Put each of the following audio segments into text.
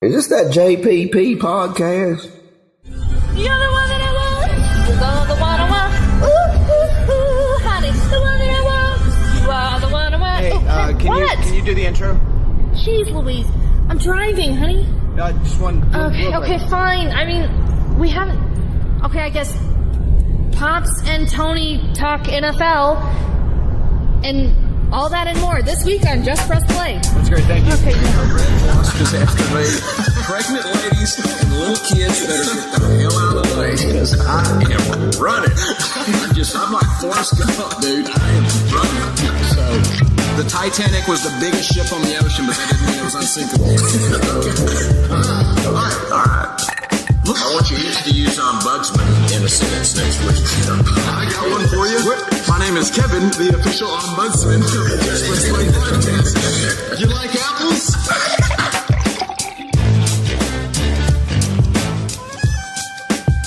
Is this that JPP podcast? You're the one that I want. You're the one I want. Ooh, honey, the one that I want. You are the one I want. Hey, What? can you do the intro? Jeez, Louise. I'm driving, honey. Just one. Okay, fine. I mean, we haven't... Okay, I guess Pops and Tony talk NFL and all that and more this week on Just Press Play. That's great, thank you. Okay. Pregnant ladies and little kids better get the hell out of the way because I am running. I'm like Forrest Gump, dude. I am running. So the Titanic was the biggest ship on the ocean, but that didn't mean it was unsinkable. All right. Look, I want you each to use ombudsman in a sentence next week. I got one for you. My name is Kevin, the official ombudsman of the Just Press Play podcast. You like apples?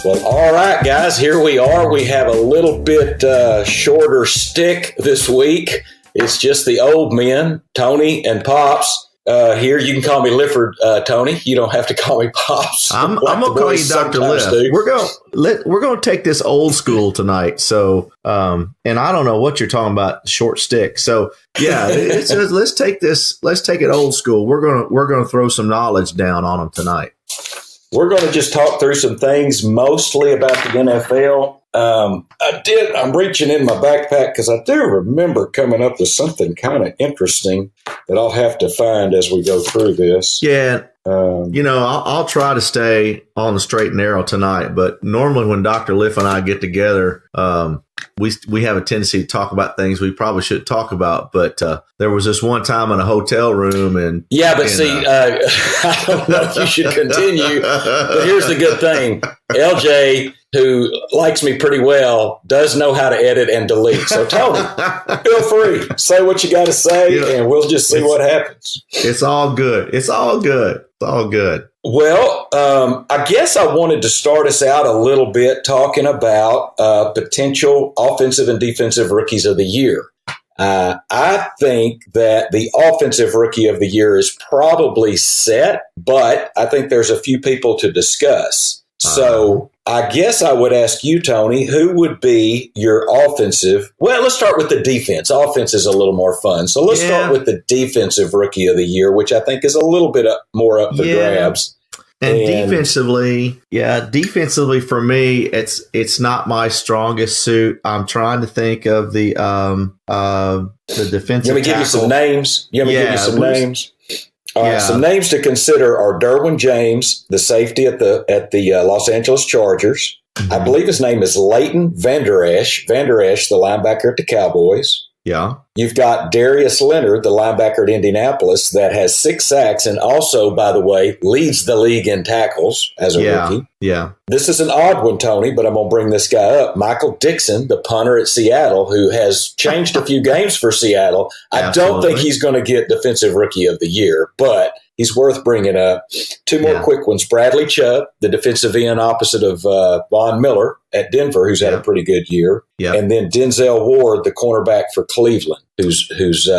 Well, all right, guys, here we are. We have a little bit shorter stick this week. It's just the old men, Tony and Pops. Here, you can call me Lifford, Tony. You don't have to call me Pops. I'm gonna call you Dr. Liff. We're gonna take this old school tonight. So, and I don't know what you're talking about, short stick. So, yeah, let's take it old school. We're gonna throw some knowledge down on them tonight. We're going to just talk through some things, mostly about the NFL. I'm reaching in my backpack because I do remember coming up with something kind of interesting that I'll have to find as we go through this. Yeah. I'll try to stay on the straight and narrow tonight, but normally when Dr. Liff and I get together, we have a tendency to talk about things we probably shouldn't talk about. But there was this one time in a hotel room, I don't know if you should continue. But here's the good thing: LJ, who likes me pretty well, does know how to edit and delete. So Tony, feel free, say what you got to say, and we'll just see what happens. It's all good. It's all good. It's all good. Well, I guess I wanted to start us out a little bit talking about potential offensive and defensive rookies of the year. I think that the offensive rookie of the year is probably set, but I think there's a few people to discuss. So I guess I would ask you, Tony, who would be your offensive? Well, let's start with the defense. Offense is a little more fun. So let's start with the defensive rookie of the year, which I think is a little bit more up for grabs. And defensively for me, it's not my strongest suit. I'm trying to think of the defensive. Let me give you some names. Some names to consider are Derwin James, the safety at the Los Angeles Chargers. Mm-hmm. I believe his name is Leighton Vander Esch, the linebacker at the Cowboys. Yeah. You've got Darius Leonard, the linebacker at Indianapolis, that has 6 sacks and also, by the way, leads the league in tackles as a rookie. Yeah. This is an odd one, Tony, but I'm going to bring this guy up. Michael Dixon, the punter at Seattle, who has changed a few games for Seattle. I don't think he's going to get Defensive Rookie of the Year, but he's worth bringing up. 2 more quick ones. Bradley Chubb, the defensive end opposite of Von Miller at Denver, who's had a pretty good year. Yeah. And then Denzel Ward, the cornerback for Cleveland, who's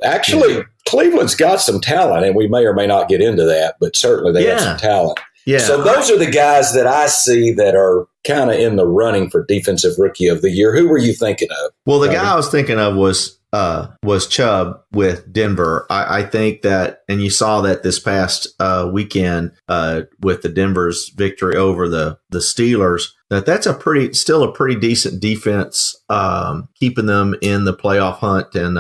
actually Cleveland's got some talent, and we may or may not get into that, but certainly they have some talent. Yeah. So those are the guys that I see that are kind of in the running for Defensive Rookie of the Year. Who were you thinking of? Well, the guy I was thinking of was Chubb with Denver. I think that, and you saw that this past weekend with the Denver's victory over the Steelers, that's still a pretty decent defense, keeping them in the playoff hunt. And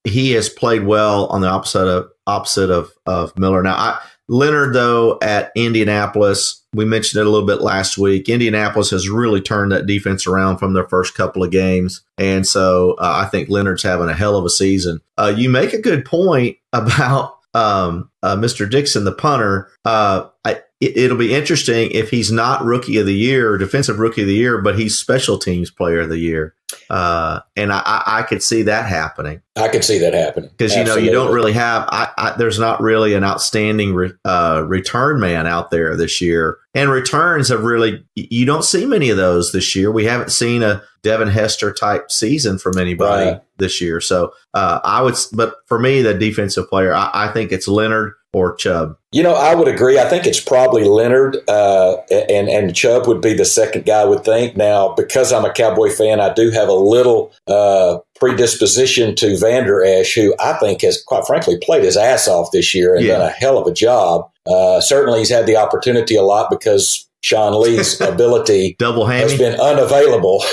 he has played well on the opposite of Miller. Now, Leonard, though, at Indianapolis, we mentioned it a little bit last week. Indianapolis has really turned that defense around from their first couple of games. And so I think Leonard's having a hell of a season. You make a good point about Mr. Dixon, the punter. It'll be interesting if he's not Rookie of the Year, Defensive Rookie of the Year, but he's Special Teams Player of the Year. And I could see that happening. I could see that happening. Because, you don't really have there's not really an outstanding return man out there this year. And returns have really – you don't see many of those this year. We haven't seen a Devin Hester type season from anybody this year. So but for me, the defensive player, I think it's Leonard or Chubb? I would agree. I think it's probably Leonard, and Chubb would be the second guy I would think. Now, because I'm a Cowboy fan, I do have a little predisposition to Vander Esch, who I think has, quite frankly, played his ass off this year and done a hell of a job. Certainly, he's had the opportunity a lot because Sean Lee's ability has been unavailable.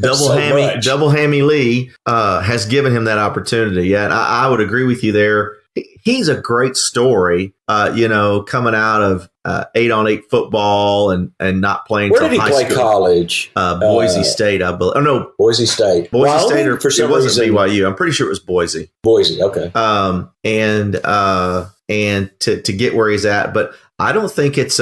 Double hammy Lee has given him that opportunity. Yeah, and I would agree with you there. He's a great story, coming out of 8-on-8 football and not playing. Where did he play college? Boise State, I believe. Oh no, Boise State. Boise State, or for some reason BYU. I'm pretty sure it was Boise. Boise, okay. And to get where he's at, but I don't think it's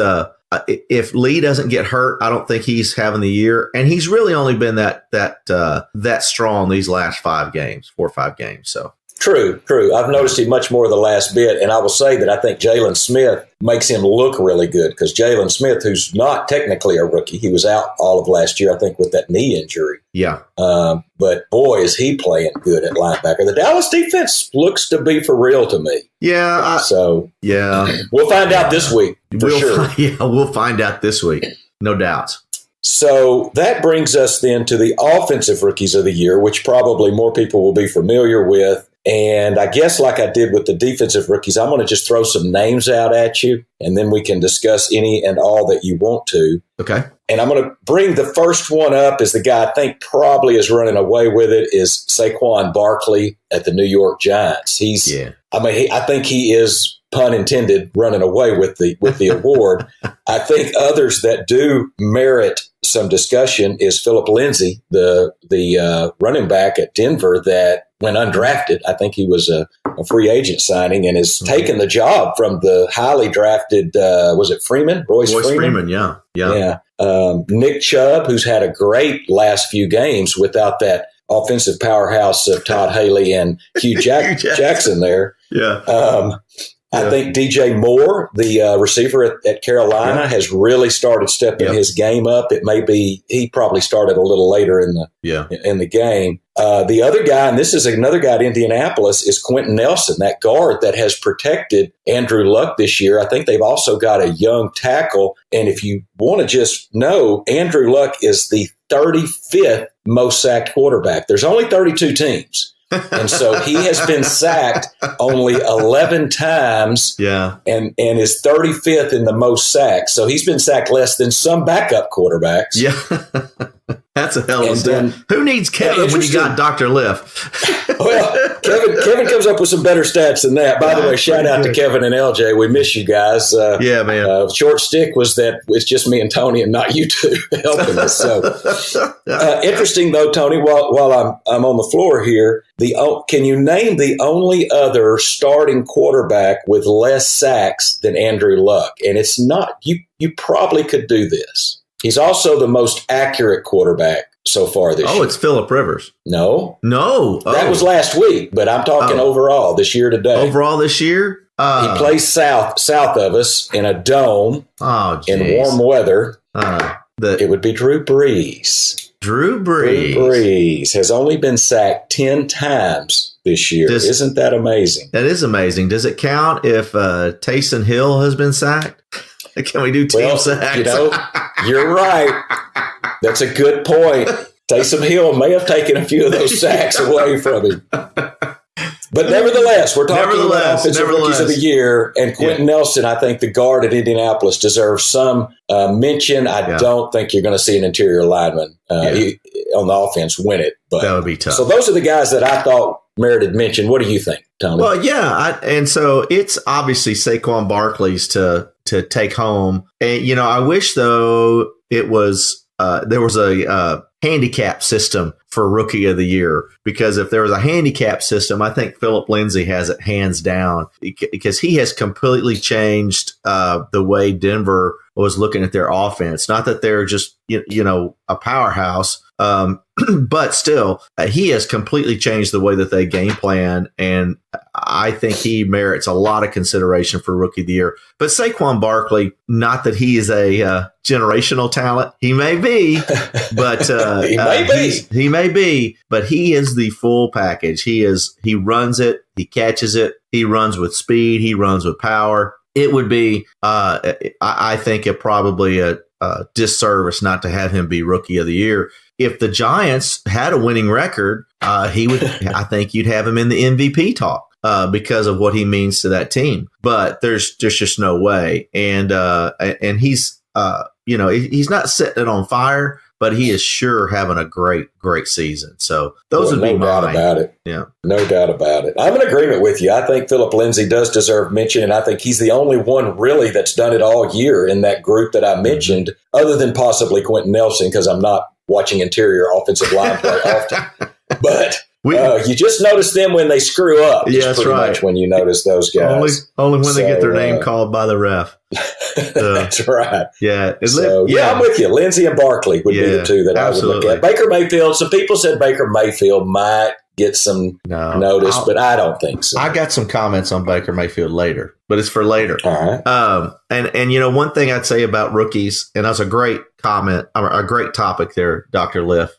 if Lee doesn't get hurt, I don't think he's having the year. And he's really only been that strong these last 4 or 5 games. So. True. I've noticed him much more the last bit, and I will say that I think Jalen Smith makes him look really good because Jalen Smith, who's not technically a rookie, he was out all of last year, I think, with that knee injury. Yeah. But boy, is he playing good at linebacker. The Dallas defense looks to be for real to me. Yeah. We'll find out this week for sure. We'll find out this week. No doubt. So that brings us then to the offensive rookies of the year, which probably more people will be familiar with. And I guess like I did with the defensive rookies, I'm going to just throw some names out at you, and then we can discuss any and all that you want to. Okay. And I'm going to bring the first one up as the guy I think probably is running away with it is Saquon Barkley at the New York Giants. I think he is, pun intended, running away with the award. I think others that do merit some discussion is Philip Lindsay, the running back at Denver that went undrafted. I think he was a free agent signing and has taken the job from the highly drafted, was it Freeman? Royce Freeman? Yeah. Nick Chubb, who's had a great last few games without that offensive powerhouse of Todd Haley and Hugh Jackson there. Yeah. I think DJ Moore, the receiver at Carolina, has really started stepping his game up. It may be he probably started a little later in the game. The other guy, and this is another guy at Indianapolis, is Quentin Nelson, that guard that has protected Andrew Luck this year. I think they've also got a young tackle. And if you want to just know, Andrew Luck is the 35th most sacked quarterback. There's only 32 teams. And so he has been sacked only 11 times and is 35th in the most sacks. So he's been sacked less than some backup quarterbacks. Yeah. That's a hell of a stat. Who needs Kevin when you got Dr. Liff? Well, Kevin comes up with some better stats than that. By the way, shout out to Kevin and LJ. We miss you guys. Man. Short stick was that it's just me and Tony and not you two helping us. So interesting though, Tony. While I'm on the floor here, can you name the only other starting quarterback with less sacks than Andrew Luck? And it's not you. You probably could do this. He's also the most accurate quarterback so far this year. Oh, it's Phillip Rivers. No. That was last week, but I'm talking overall this year today. Overall this year? He plays south of us in a dome in warm weather. It would be Drew Brees. Drew Brees. Drew Brees has only been sacked 10 times this year. Isn't that amazing? That is amazing. Does it count if Taysom Hill has been sacked? Can we do team sacks? You're right. That's a good point. Taysom Hill may have taken a few of those sacks away from him. But nevertheless, we're talking about offensive rookies of the year. And Quentin Nelson, I think the guard at Indianapolis deserves some mention. I don't think you're going to see an interior lineman on the offense win it. But that would be tough. So those are the guys that I thought merited mention. What do you think, Tony? Well, and so it's obviously Saquon Barkley's to take home. And, I wish, though, it was there was a handicap system for Rookie of the Year, because if there was a handicap system, I think Philip Lindsay has it hands down, because he has completely changed the way Denver was looking at their offense. Not that they're just, a powerhouse, but still, he has completely changed the way that they game plan, and I think he merits a lot of consideration for Rookie of the Year. But Saquon Barkley, not that he is a generational talent, he may be, but he may be, but he is the full package. He runs it, he catches it, he runs with speed, he runs with power. It would be, I think, probably a disservice not to have him be Rookie of the Year. If the Giants had a winning record, he would. I think you'd have him in the MVP talk because of what he means to that team. But there's just no way. And he's he's not setting it on fire, but he is sure having a great season. So those would be no doubt about it. Yeah, no doubt about it. I'm in agreement with you. I think Philip Lindsay does deserve mention, and I think he's the only one really that's done it all year in that group that I mentioned, other than possibly Quentin Nelson, because I'm not watching interior offensive line play often. But you just notice them when they screw up. Yeah, that's right. Much when you notice those guys. Only when they get their name called by the ref. That's right. Yeah. I'm with you. Lindsay and Barkley would be the two that absolutely. I would look at. Baker Mayfield. Some people said Baker Mayfield might get some notice, but I don't think so. I got some comments on Baker Mayfield later, but it's for later. All right. And one thing I'd say about rookies, and that's a great comment, a great topic there, Dr. Liff.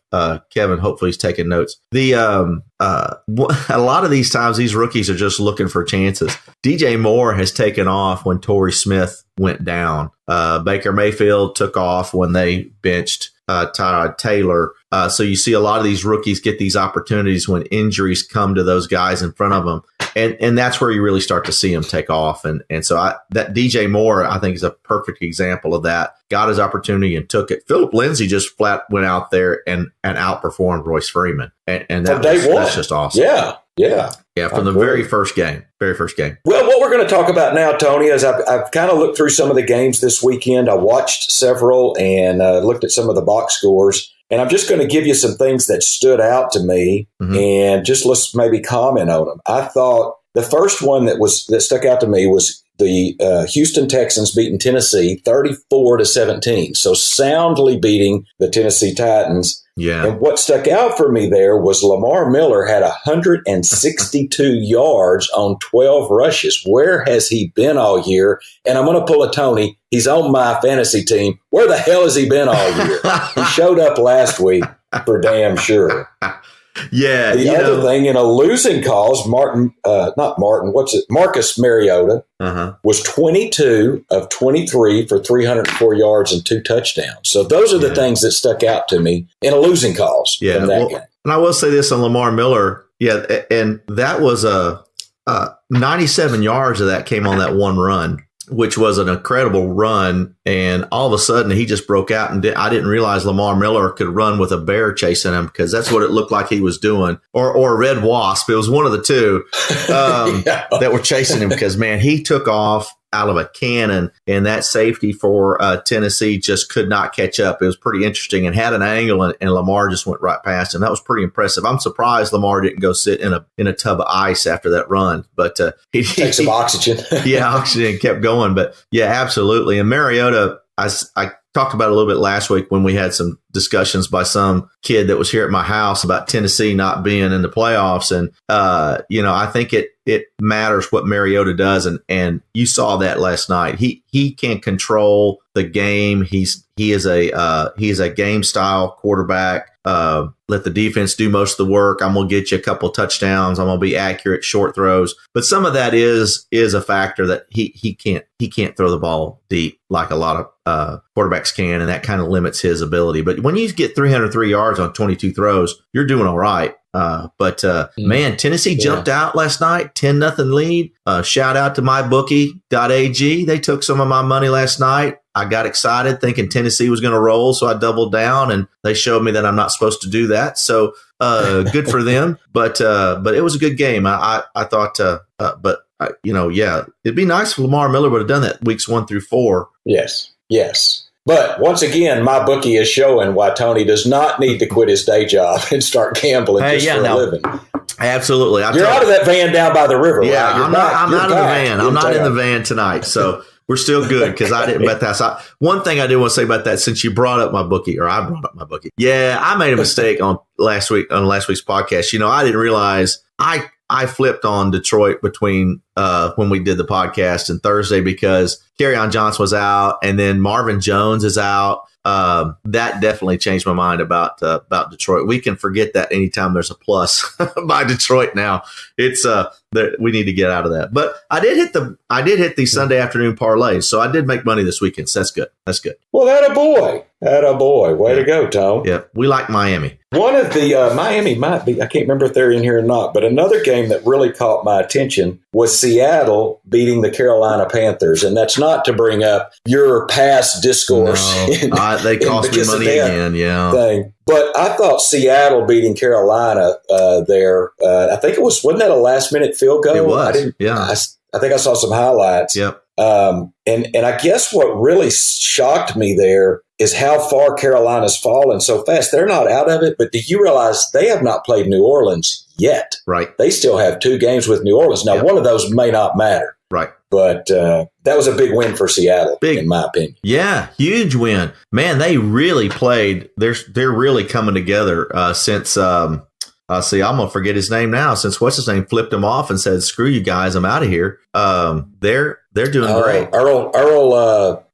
Kevin, hopefully he's taking notes. A lot of these times, these rookies are just looking for chances. DJ Moore has taken off when Torrey Smith went down. Baker Mayfield took off when they benched Tyrod Taylor. So you see a lot of these rookies get these opportunities when injuries come to those guys in front of them. And that's where you really start to see them take off. And so that DJ Moore, I think, is a perfect example of that. Got his opportunity and took it. Philip Lindsay just flat went out there and outperformed Royce Freeman. And that's just awesome. Yeah, from the very first game. Well, what we're going to talk about now, Tony, is I've kind of looked through some of the games this weekend. I watched several and looked at some of the box scores. And I'm just going to give you some things that stood out to me, and just let's maybe comment on them. I thought the first one that stuck out to me was the Houston Texans beating Tennessee 34-17. So soundly beating the Tennessee Titans. Yeah. And what stuck out for me there was Lamar Miller had 162 yards on 12 rushes. Where has he been all year? And I'm going to pull a Tony. He's on my fantasy team. Where the hell has he been all year? He showed up last week for damn sure. Yeah. The other thing, in a losing cause, Marcus Mariota was 22 of 23 for 304 yards and 2 touchdowns. So those are the things that stuck out to me in a losing cause from that game. And I will say this on Lamar Miller. Yeah, and that was 97 yards of that came on that one run, which was an incredible run. And all of a sudden, he just broke out. And I didn't realize Lamar Miller could run with a bear chasing him, because that's what it looked like he was doing. Or a red wasp. It was one of the two that were chasing him, because, man, he took off out of a cannon, and that safety for Tennessee just could not catch up. It was pretty interesting and had an angle, and Lamar just went right past him. That was pretty impressive. I'm surprised Lamar didn't go sit in a tub of ice after that run, but he take some oxygen. Oxygen, kept going. But yeah, absolutely. And Mariota, I talked about it a little bit last week when we had some discussions by some kid that was here at my house about Tennessee not being in the playoffs. And, I think it matters what Mariota does. And you saw that last night. He can control the game. He is a game style quarterback. Let the defense do most of the work. I'm going to get you a couple touchdowns. I'm going to be accurate, short throws. But some of that is a factor that he can't throw the ball deep like a lot of quarterbacks can, and that kind of limits his ability. But when you get 303 yards on 22 throws, you're doing all right. Man, Tennessee jumped out last night, 10-0 lead. Shout out to MyBookie.ag. They took some of my money last night. I got excited thinking Tennessee was going to roll, so I doubled down, and they showed me that I'm not supposed to do that. So good for them. But it was a good game. I thought, it'd be nice if Lamar Miller would have done that weeks 1 through 4. Yes. But once again, my bookie is showing why Tony does not need to quit his day job and start gambling a living. Absolutely. You're out of that van down by the river. Yeah, right? I'm not in the van. I'm not in the van tonight. So We're still good because I didn't bet that. So one thing I did want to say about that, since you brought up my bookie, or I brought up my bookie. Yeah, I made a mistake on last week's podcast. I didn't realize I flipped on Detroit between when we did the podcast and Thursday because Kerryon Johnson was out and then Marvin Jones is out. That definitely changed my mind about Detroit. We can forget that anytime there's a plus by Detroit now. It's we need to get out of that. But I did hit the Sunday afternoon parlay, so I did make money this weekend. So that's good. Well, attaboy. Way to go, Tom. Yeah, we like Miami. One of the Miami might be, I can't remember if they're in here or not, but another game that really caught my attention was Seattle beating the Carolina Panthers. And that's not to bring up your past discourse. No, they cost me money again, yeah. Thing. But I thought Seattle beating Carolina there, I think wasn't that a last-minute field goal? It was, I think I saw some highlights. Yep. And I guess what really shocked me there is how far Carolina's fallen so fast. They're not out of it, but do you realize they have not played New Orleans yet? Right. They still have 2 games with New Orleans. Now, one of those may not matter. Right. But that was a big win for Seattle, in my opinion. Yeah, huge win. Man, they really played. They're really coming together since I'm going to forget his name now. Since what's his name flipped him off and said, "Screw you guys, I'm out of here." They're doing great.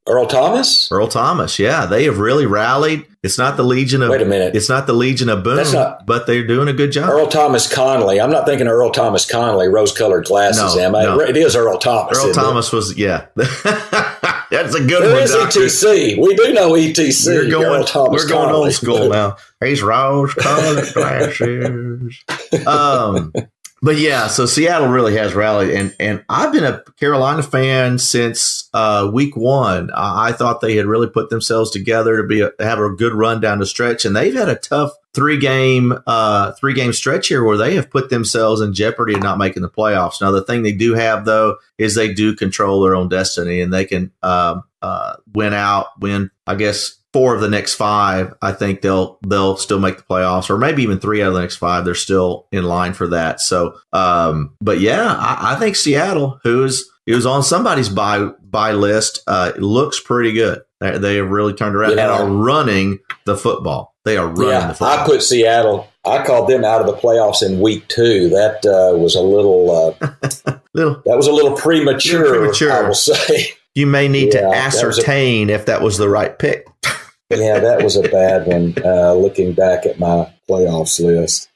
Earl Thomas? Earl Thomas, yeah. They have really rallied. It's not the Legion of... Wait a minute. It's not the Legion of Boom, but they're doing a good job. Earl Thomas Conley. I'm not thinking of Earl Thomas Conley, rose-colored glasses, am I? No. It is Earl Thomas. Earl Thomas was, yeah. That's a good one, There is Doctor. ETC. We do know ETC. We're going old school now. He's rose-colored glasses. But yeah, so Seattle really has rallied, and I've been a Carolina fan since week 1. I thought they had really put themselves together to have a good run down the stretch, and they've had a tough three game stretch here where they have put themselves in jeopardy of not making the playoffs. Now, the thing they do have though is they do control their own destiny, and they can win. I guess 4 of the next 5, I think they'll still make the playoffs, or maybe even 3 out of the next 5. They're still in line for that. So, but yeah, I think Seattle, who's on somebody's buy list, looks pretty good. They have really turned around and are running the football. They are running the football. I put Seattle. I called them out of the playoffs in week 2. That was a little premature. I will say. You may need to ascertain if that was the right pick. Yeah, that was a bad one, looking back at my playoffs list.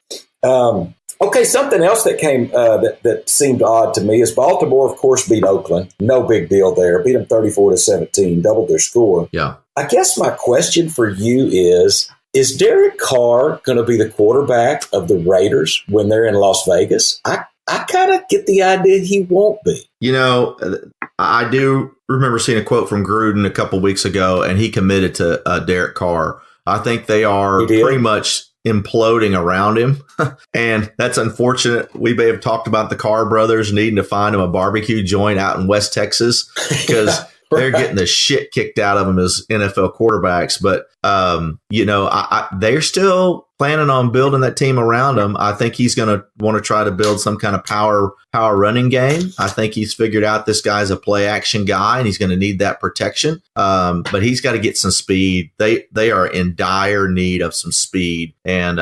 Okay, something else that came that seemed odd to me is Baltimore, of course, beat Oakland. No big deal there. Beat them 34-17, doubled their score. Yeah. I guess my question for you is Derek Carr going to be the quarterback of the Raiders when they're in Las Vegas? I kind of get the idea he won't be. I do remember seeing a quote from Gruden a couple weeks ago, and he committed to Derek Carr. I think they are pretty much imploding around him, and that's unfortunate. We may have talked about the Carr brothers needing to find him a barbecue joint out in West Texas because they're getting the shit kicked out of them as NFL quarterbacks. But, they're still planning on building that team around him. I think he's going to want to try to build some kind of power running game. I think he's figured out this guy's a play action guy, and he's going to need that protection. But he's got to get some speed. They are in dire need of some speed, and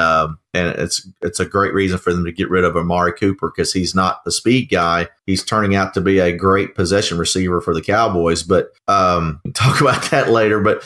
it's a great reason for them to get rid of Amari Cooper because he's not the speed guy. He's turning out to be a great possession receiver for the Cowboys. But talk about that later. But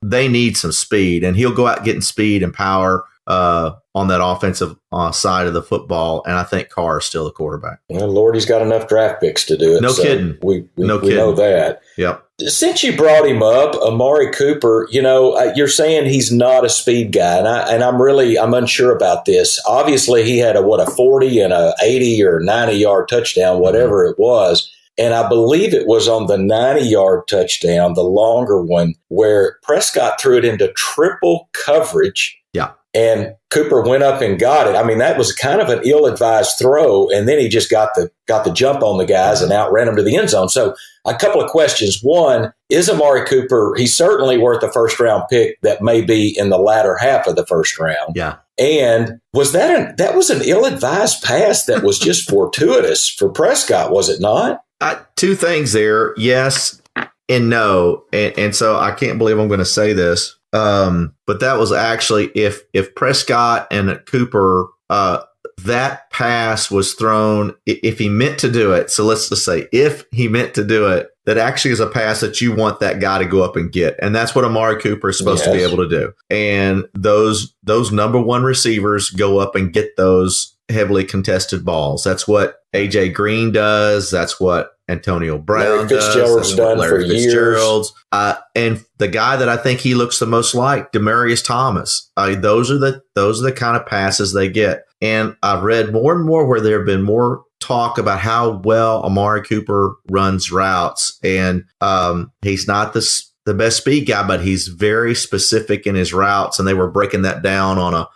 they need some speed, and he'll go out getting speed and power on that offensive side of the football. And I think Carr is still the quarterback. Well, Lord, he's got enough draft picks to do it. No kidding. We know that. Yep. Since you brought him up, Amari Cooper, you're saying he's not a speed guy, and I'm unsure about this. Obviously, he had a 40 and a 80 or 90 yard touchdown, whatever it was. And I believe it was on the 90-yard touchdown, the longer one, where Prescott threw it into triple coverage Yeah. And Cooper went up and got it. I mean, that was kind of an ill-advised throw, and then he just got the jump on the guys and outran them to the end zone. So a couple of questions. One, is Amari Cooper, he's certainly worth a first-round pick that may be in the latter half of the first round. Yeah. And was that was an ill-advised pass that was just fortuitous for Prescott, was it not? Two things there, yes and no. And so I can't believe I'm going to say this. But that was actually if Prescott and Cooper, that pass was thrown, if he meant to do it. So let's just say if he meant to do it, that actually is a pass that you want that guy to go up and get. And that's what Amari Cooper is supposed to be able to do. And those number one receivers go up and get those heavily contested balls. That's what AJ Green does. That's what Antonio Brown does. Fitzgerald's done Larry for Fitzgerald's. And the guy that I think he looks the most like, Demaryius Thomas. Those are the kind of passes they get. And I've read more and more where there have been more talk about how well Amari Cooper runs routes. And he's not the best speed guy, but he's very specific in his routes. And they were breaking that down on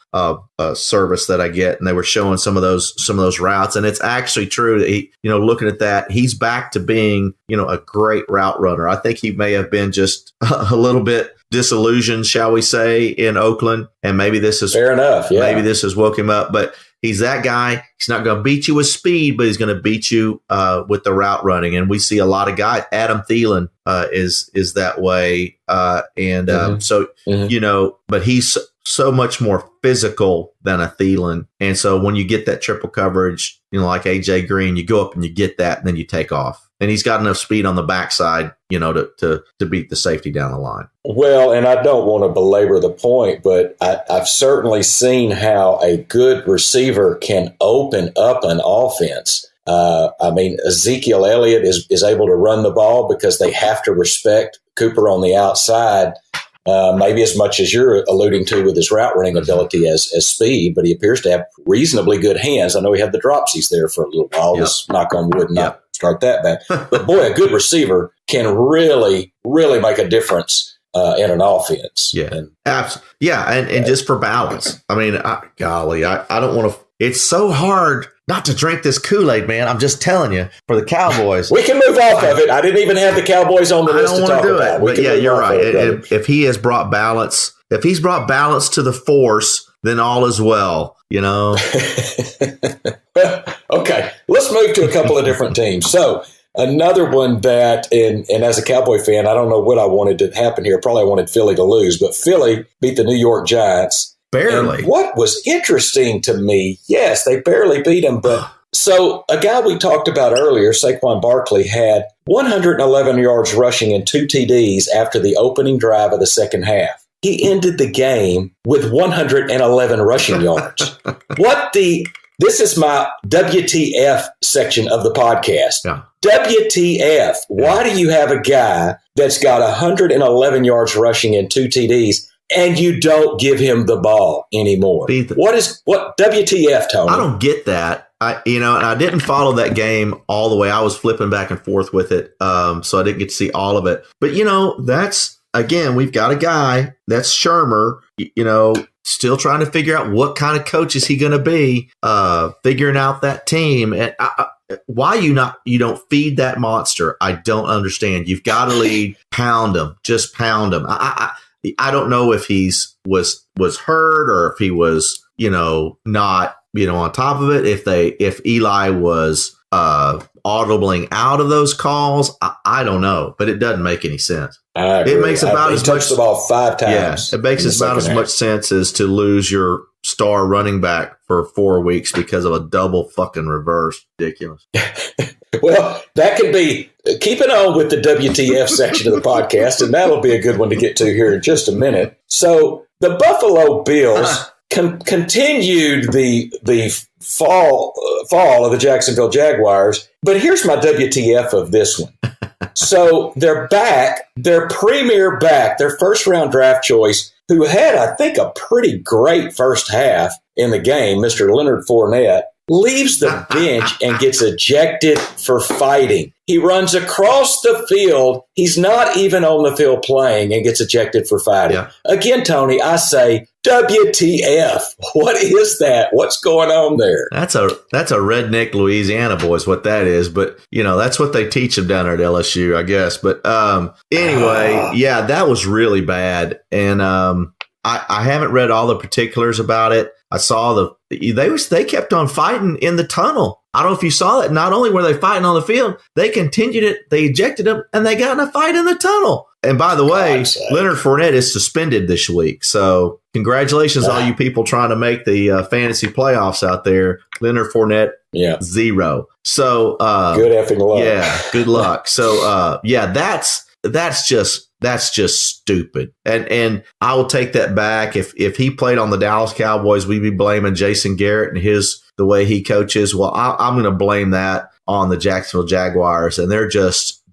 a service that I get, and they were showing some of those routes. And it's actually true that he, looking at that, he's back to being, a great route runner. I think he may have been just a little bit disillusioned, shall we say, in Oakland. And maybe this is fair enough. Yeah. Maybe this has woke him up, but he's that guy. He's not going to beat you with speed, but he's going to beat you with the route running. And we see a lot of guys. Adam Thielen is that way. But he's so much more physical than a Thielen. And so when you get that triple coverage, like AJ Green, you go up and you get that, and then you take off. And he's got enough speed on the backside, to beat the safety down the line. Well, and I don't want to belabor the point, but I've certainly seen how a good receiver can open up an offense. Ezekiel Elliott is able to run the ball because they have to respect Cooper on the outside, maybe as much as you're alluding to with his route running ability as speed, but he appears to have reasonably good hands. I know he had the dropsies there for a little while. Let's knock on wood and not start that back. But boy, a good receiver can really, really make a difference in an offense. Yeah, absolutely. Yeah, and just for balance. I mean, I don't want to. It's so hard not to drink this Kool-Aid, man. I'm just telling you, for the Cowboys. We can move off of it. I didn't even have the Cowboys on the list to talk about. I don't want to do it. But you're right. If he has brought balance, if he's brought balance to the force, then all is well, Okay, let's move to a couple of different teams. So another one that, and as a Cowboy fan, I don't know what I wanted to happen here. Probably I wanted Philly to lose, but Philly beat the New York Giants. Barely. And what was interesting to me, yes, they barely beat him, but so a guy we talked about earlier, Saquon Barkley, had 111 yards rushing and 2 TDs after the opening drive of the second half. He ended the game with 111 rushing yards. This is my WTF section of the podcast. Yeah. WTF. Why do you have a guy that's got 111 yards rushing and 2 TDs and you don't give him the ball anymore? What WTF, Tony? I don't get that. And I didn't follow that game all the way. I was flipping back and forth with it, so I didn't get to see all of it. But, that's, again, we've got a guy, that's Shermer, still trying to figure out what kind of coach is he going to be, figuring out that team. And why you don't feed that monster, I don't understand. You've got to lead, pound him, just pound him. I don't know if he's was hurt or if he was, not, on top of it. If Eli was audibling out of those calls, I don't know, but it doesn't make any sense. It makes about as much the ball 5 times. Yeah, it makes about as much sense as to lose your star running back for 4 weeks because of a double fucking reverse. Ridiculous. Well, that could be keeping on with the WTF section of the podcast, and that'll be a good one to get to here in just a minute. So the Buffalo Bills continued the fall of the Jacksonville Jaguars, but here's my WTF of this one. So they're back, their premier back, their first-round draft choice, who had, I think, a pretty great first half in the game, Mr. Leonard Fournette, leaves the bench and gets ejected for fighting. He runs across the field. He's not even on the field playing and gets ejected for fighting. Yeah. Again, Tony, I say, WTF? What is that? What's going on there? That's a redneck Louisiana boy is what that is. But, that's what they teach them down there at LSU, I guess. But anyway, yeah, that was really bad. And I haven't read all the particulars about it. I saw they kept on fighting in the tunnel. I don't know if you saw that. Not only were they fighting on the field, they continued it. They ejected him, and they got in a fight in the tunnel. And by the way, Leonard Fournette is suspended this week. So congratulations, all you people trying to make the fantasy playoffs out there. Leonard Fournette, 0. So good effing luck. Yeah, good luck. So that's just stupid. And I will take that back. If he played on the Dallas Cowboys, we'd be blaming Jason Garrett and the way he coaches. Well, I'm going to blame that on the Jacksonville Jaguars and they're just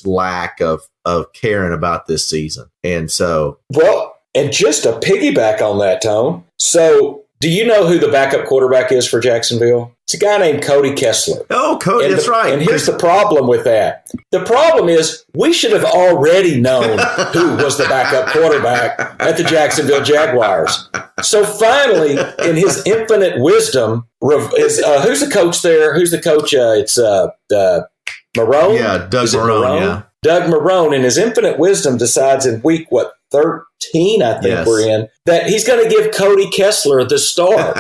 lack of caring about this season. And so, well, and just to piggyback on that, Tone. So, do you know who the backup quarterback is for Jacksonville? It's a guy named Cody Kessler. Oh, Cody, that's right. And here's the problem with that. The problem is we should have already known who was the backup quarterback at the Jacksonville Jaguars. So finally, in his infinite wisdom, who's the coach there? Who's the coach? It's Marrone? Yeah, Doug Marrone, yeah. Doug Marrone, in his infinite wisdom, decides in week, 13, I think we're in, that he's going to give Cody Kessler the start.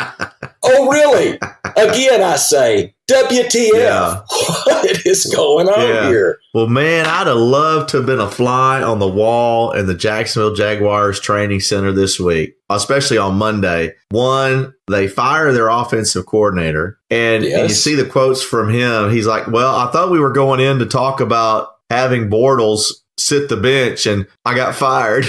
Oh, really? Again, I say, WTF. Yeah. What is going on here? Well, man, I'd have loved to have been a fly on the wall in the Jacksonville Jaguars training center this week, especially on Monday. One, they fire their offensive coordinator, and you see the quotes from him. He's like, well, I thought we were going in to talk about having Bortles sit the bench, and I got fired.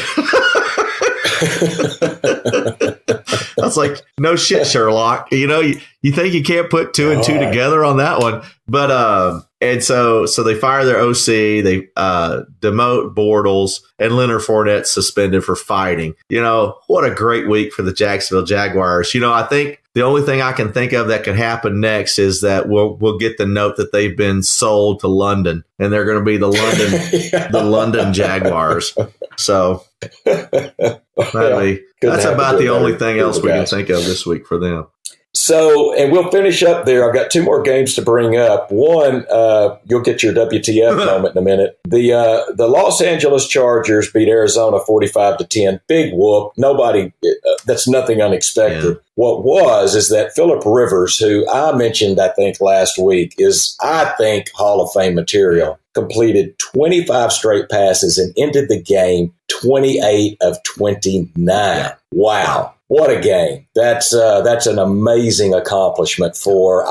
I was like, no shit, Sherlock. You think you can't put two and two together on that one. But and so they fire their OC, they demote Bortles, and Leonard Fournette suspended for fighting. What a great week for the Jacksonville Jaguars. I think the only thing I can think of that could happen next is that we'll get the note that they've been sold to London, and they're going to be the London Jaguars. So that's about the only thing else we can think of this week for them. So, and we'll finish up there. I've got two more games to bring up. One, you'll get your WTF moment in a minute. The Los Angeles Chargers beat Arizona 45-10. Big whoop. Nobody. That's nothing unexpected. Yeah. What is that Phillip Rivers, who I mentioned, I think last week, is Hall of Fame material. Completed 25 straight passes and ended the game 28 of 29. Wow. What a game. That's an amazing accomplishment for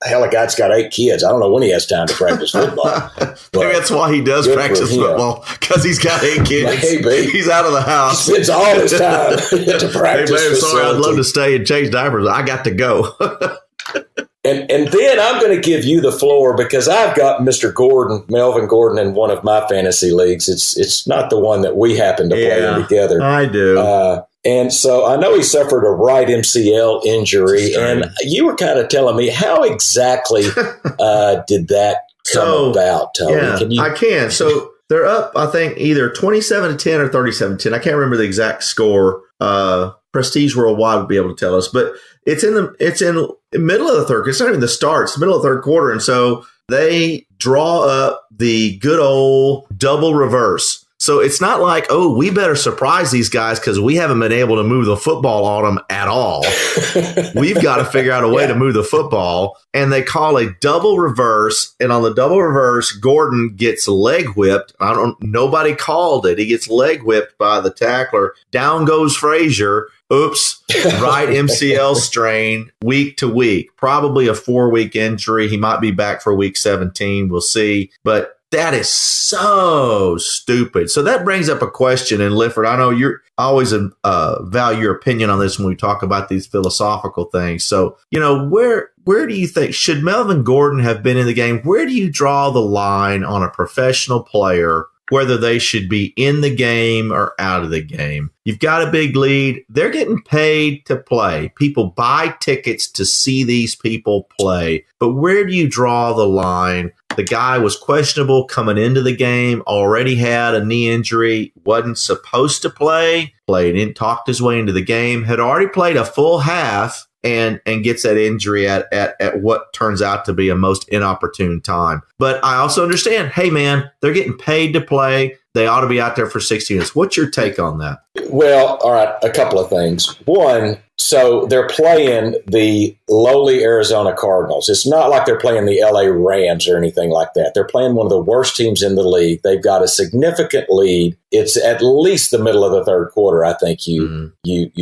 hell, a guy's got 8 kids. I don't know when he has time to practice football. Maybe that's why he does practice football, because he's got 8 kids. Maybe. He's out of the house. He spends all his time to practice. Hey, man, sorry, I'd love to stay and change diapers. I got to go. And then I'm going to give you the floor, because I've got Mr. Gordon, Melvin Gordon, in one of my fantasy leagues. It's not the one that we happen to play in together. I do. And so I know he suffered a right MCL injury, and you were kind of telling me how exactly did that come about, Tony? Yeah, I can. So they're up, I think, either 27-10 or 37-10. I can't remember the exact score. Prestige Worldwide would be able to tell us, but it's in the middle of the third. It's not even the start. It's the middle of the third quarter, and so they draw up the good old double reverse. So it's not like, oh, we better surprise these guys because we haven't been able to move the football on them at all. We've got to figure out a way to move the football. And they call a double reverse. And on the double reverse, Gordon gets leg whipped. Nobody called it. He gets leg whipped by the tackler. Down goes Frazier. Oops, right MCL strain week to week. Probably a 4-week injury. He might be back for week 17. We'll see. But that is so stupid. So that brings up a question. And Lifford, I know I always value your opinion on this when we talk about these philosophical things. So, where do you think, should Melvin Gordon have been in the game? Where do you draw the line on a professional player, whether they should be in the game or out of the game? You've got a big lead. They're getting paid to play. People buy tickets to see these people play. But where do you draw the line The guy was questionable coming into the game, already had a knee injury, wasn't supposed to play, played in, talked his way into the game, had already played a full half, and gets that injury at what turns out to be a most inopportune time. But I also understand, hey, man, they're getting paid to play. They ought to be out there for 60 minutes. What's your take on that? Well, all right, a couple of things. One, so they're playing the lowly Arizona Cardinals. It's not like they're playing the LA Rams or anything like that. They're playing one of the worst teams in the league. They've got a significant lead. It's at least the middle of the third quarter, I think you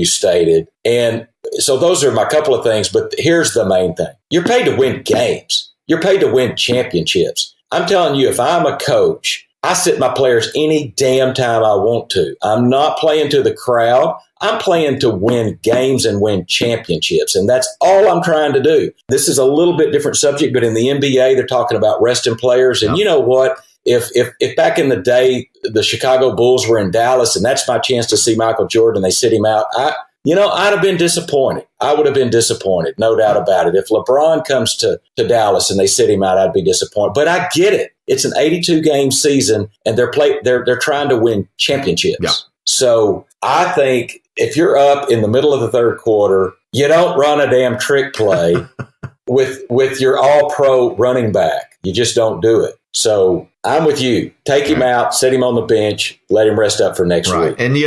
stated. And so those are my couple of things, but here's the main thing. You're paid to win games. You're paid to win championships. I'm telling you, if I'm a coach, I sit my players any damn time I want to. I'm not playing to the crowd. I'm playing to win games and win championships, and that's all I'm trying to do. This is a little bit different subject, but in the NBA, they're talking about resting players, and you know what? If back in the day, the Chicago Bulls were in Dallas, and that's my chance to see Michael Jordan, they sit him out, I'd have been disappointed. I would have been disappointed, no doubt about it. If LeBron comes to Dallas and they sit him out, I'd be disappointed. But I get it. It's an 82-game season, and they're trying to win championships. Yeah. So I think if you're up in the middle of the third quarter, you don't run a damn trick play with your all-pro running back. You just don't do it. So I'm with you. Take him out, set him on the bench, let him rest up for next week. And,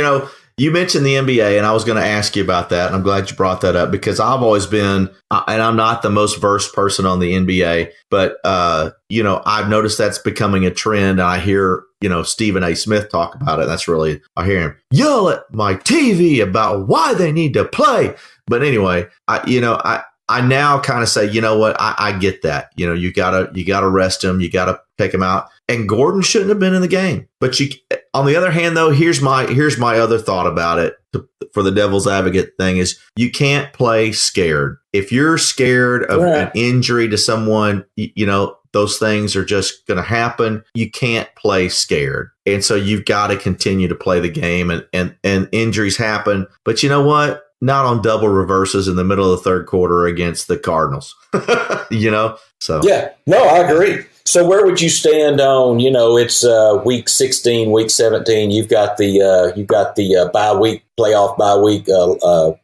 you mentioned the NBA, and I was going to ask you about that, and I'm glad you brought that up because I've always been, and I'm not the most versed person on the NBA, but, I've noticed that's becoming a trend, and I hear, Stephen A. Smith talk about it. I hear him yell at my TV about why they need to play. But anyway, I now kind of say, you know what, I get that. You gotta rest him, you gotta take him out. And Gordon shouldn't have been in the game. But on the other hand, though, here's my other thought about it for the devil's advocate thing is you can't play scared. If you're scared of an injury to someone, those things are just going to happen. You can't play scared. And so you've got to continue to play the game and injuries happen. But you know what? Not on double reverses in the middle of the third quarter against the Cardinals, So yeah, no, I agree. So where would you stand on? It's week 16, week 17. You've got the bye week, playoff bye week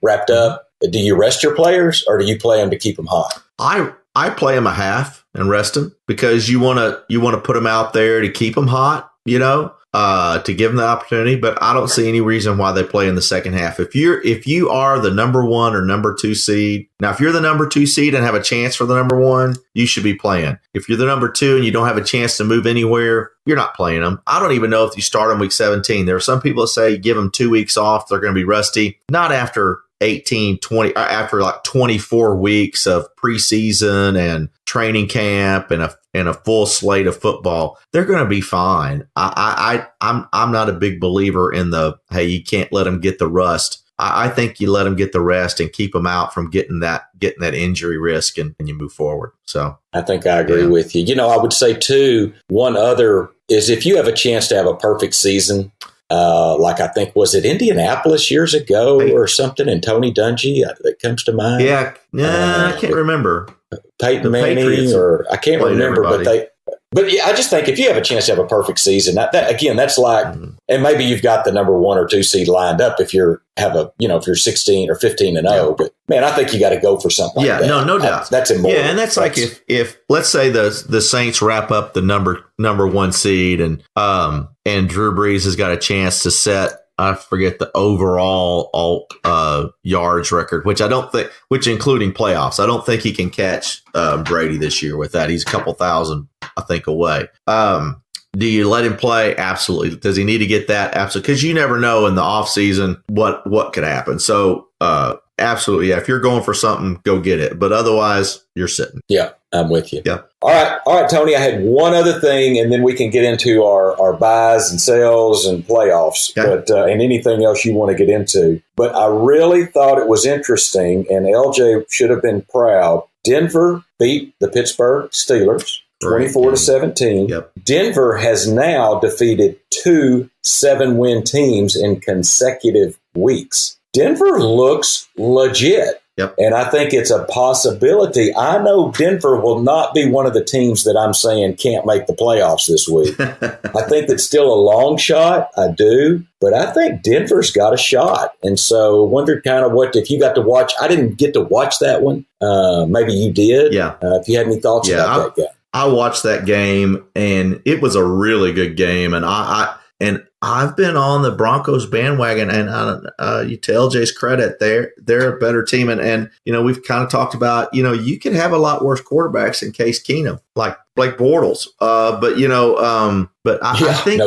wrapped up. Do you rest your players or do you play them to keep them hot? I play them a half and rest them because you want to put them out there to keep them hot, to give them the opportunity. But I don't see any reason why they play in the second half. If you are the number 1 or number 2 seed, now if you're the number 2 seed and have a chance for the number 1, you should be playing. If you're the number 2 and you don't have a chance to move anywhere, you're not playing them. I don't even know if you start in week 17. There are some people that say give them 2 weeks off, they're going to be rusty. Not after 18, 20, after like 24 weeks of preseason and training camp and a full slate of football, they're going to be fine. I'm not a big believer in hey, you can't let them get the rust. I think you let them get the rest and keep them out from getting that injury risk and you move forward. So I think I agree with you. I would say too, one other is if you have a chance to have a perfect season, like I think, was it Indianapolis years ago or something? And Tony Dungy, that comes to mind. Yeah, I can't remember. Peyton Manning, or I can't remember, but yeah, I just think if you have a chance to have a perfect season, that's like, and maybe you've got the number 1 or 2 seed lined up if you're 16 or 15 and 0. But man, I think you got to go for something like that. Yeah, no doubt. That's important. Yeah, and that's like if let's say the Saints wrap up the number 1 seed and Drew Brees has got a chance to set, I forget the overall yards record, which including playoffs. I don't think he can catch Brady this year with that. He's a couple thousand, I think, away. Do you let him play? Absolutely. Does he need to get that? Absolutely. Because you never know in the offseason what could happen. So absolutely. Yeah. If you're going for something, go get it. But otherwise, you're sitting. Yeah, I'm with you. Yeah. All right, Tony, I had one other thing, and then we can get into our buys and sells and playoffs, but and anything else you want to get into. But I really thought it was interesting, and LJ should have been proud. Denver beat the Pittsburgh Steelers 24-17. Yep. Denver has now defeated 2 7-win teams in consecutive weeks. Denver looks legit. Yep. And I think it's a possibility. I know Denver will not be one of the teams that I'm saying can't make the playoffs this week. I think it's still a long shot. I do. But I think Denver's got a shot. And so wondered kind of what, if you got to watch, I didn't get to watch that one. Maybe you did. Yeah. If you had any thoughts about that game. I watched that game, and it was a really good game. And I've been on the Broncos bandwagon, and you to LJ's credit, they're a better team. And we've kind of talked about, you can have a lot worse quarterbacks than Case Keenum, like Blake Bortles. I think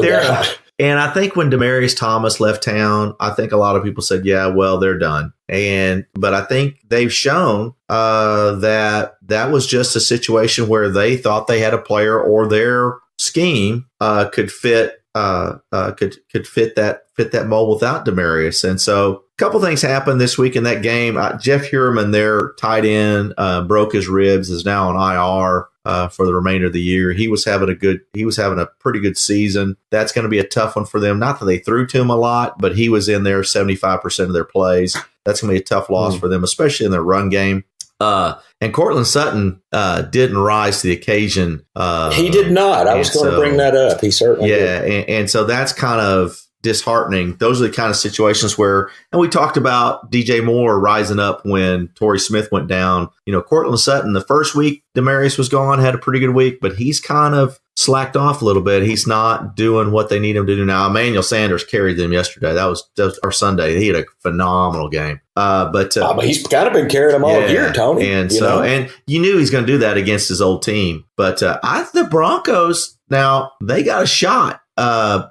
and I think when Demaryius Thomas left town, I think a lot of people said, yeah, well, they're done. But I think they've shown that was just a situation where they thought they had a player, or their scheme could fit that mold without Demaryius. And so a couple things happened this week in that game. Jeff Heuerman, their tight end, broke his ribs, is now on IR for the remainder of the year. He was having a pretty good season. That's going to be a tough one for them. Not that they threw to him a lot, but he was in there 75% of their plays. That's going to be a tough loss for them, especially in their run game. And Cortland Sutton didn't rise to the occasion. He did not. I was going to bring that up. He certainly did. And so that's kind of disheartening. Those are the kind of situations where, and we talked about DJ Moore rising up when Torrey Smith went down. Cortland Sutton, the first week Demaryius was gone, had a pretty good week, but he's kind of slacked off a little bit. He's not doing what they need him to do now. Emmanuel Sanders carried them yesterday. That was our Sunday. He had a phenomenal game. But he's kind of been carrying them all year, Tony. And and you knew he's going to do that against his old team. But the Broncos, now they got a shot. I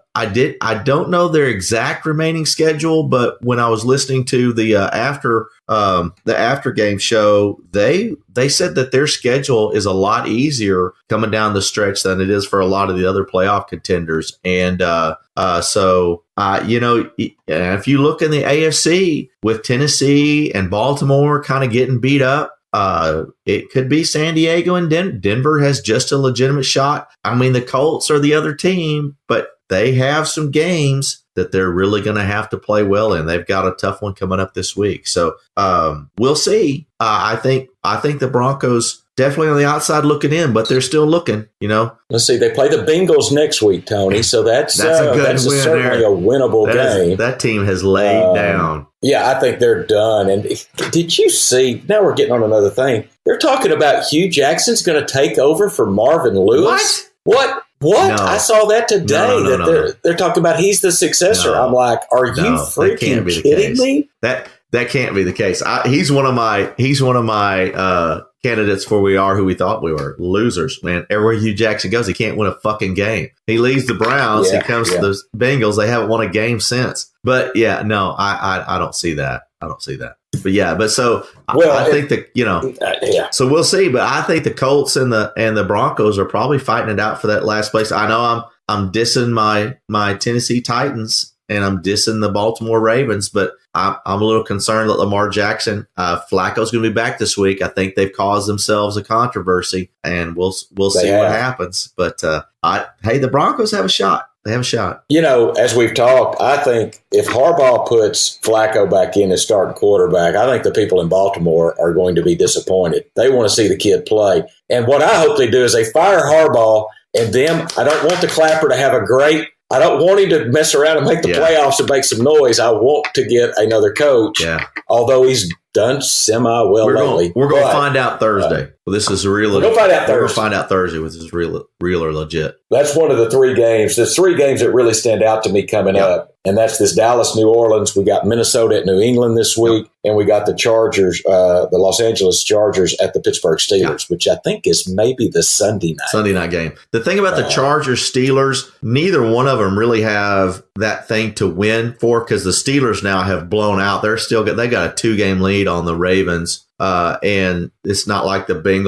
don't know their exact remaining schedule, but when I was listening to the after game show, they said that their schedule is a lot easier coming down the stretch than it is for a lot of the other playoff contenders. And if you look in the AFC with Tennessee and Baltimore kind of getting beat up, it could be San Diego and Denver has just a legitimate shot. I mean, the Colts are the other team, but they have some games that they're really going to have to play well in. They've got a tough one coming up this week. So we'll see. I think the Broncos definitely on the outside looking in, but they're still looking, Let's see. They play the Bengals next week, Tony. So that's certainly a winnable game. That team has laid down. Yeah, I think they're done. And did you see? Now we're getting on another thing. They're talking about Hugh Jackson's going to take over for Marvin Lewis. What? No. I saw that today. They're talking about he's the successor. No. I'm like, are you freaking kidding me? That can't be the case. He's one of my candidates for we are who we thought we were. Losers, man. Everywhere Hugh Jackson goes, he can't win a fucking game. He leaves the Browns. He comes to the Bengals. They haven't won a game since. But I don't see that. I think that, so we'll see. But I think the Colts and the Broncos are probably fighting it out for that last place. I know I'm dissing my Tennessee Titans and I'm dissing the Baltimore Ravens, but I'm a little concerned that Lamar Jackson, Flacco's going to be back this week. I think they've caused themselves a controversy, and we'll see what happens. But the Broncos have a shot. They have a shot. As we've talked, I think if Harbaugh puts Flacco back in as starting quarterback, I think the people in Baltimore are going to be disappointed. They want to see the kid play. And what I hope they do is they fire Harbaugh, and them, I don't want the Clapper to have I don't want him to mess around and make the playoffs and make some noise. I want to get another coach, although he's done semi-well lately. We're going to find out Thursday. This is real. We're going to find out Thursday. We're going to find out Thursday if this is real or legit. That's one of the three games. There's three games that really stand out to me coming up, and that's this Dallas-New Orleans. We got Minnesota at New England this week, and we got the Chargers, the Los Angeles Chargers at the Pittsburgh Steelers, which I think is maybe the Sunday night game. The thing about the Chargers-Steelers, neither one of them really have that thing to win for because the Steelers now have blown out. They got a 2-game lead on the Ravens. And it's not like the Bengals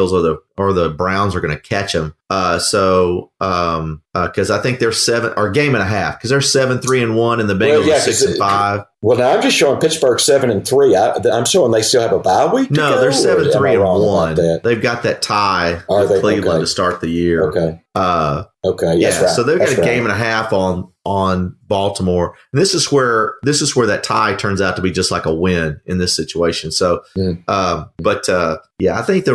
or the Browns are going to catch them. Because I think they're 7.5 because they're 7-3-1 and the Bengals are 6-5. Well, now I'm just showing Pittsburgh 7-3. I'm showing they still have a bye week. No, they're 7-3-1. They've got that tie with Cleveland to start the year. Okay. Okay. Yeah. Right. So they've got a game and a half on Baltimore, and this is where that tie turns out to be just like a win in this situation. So, I think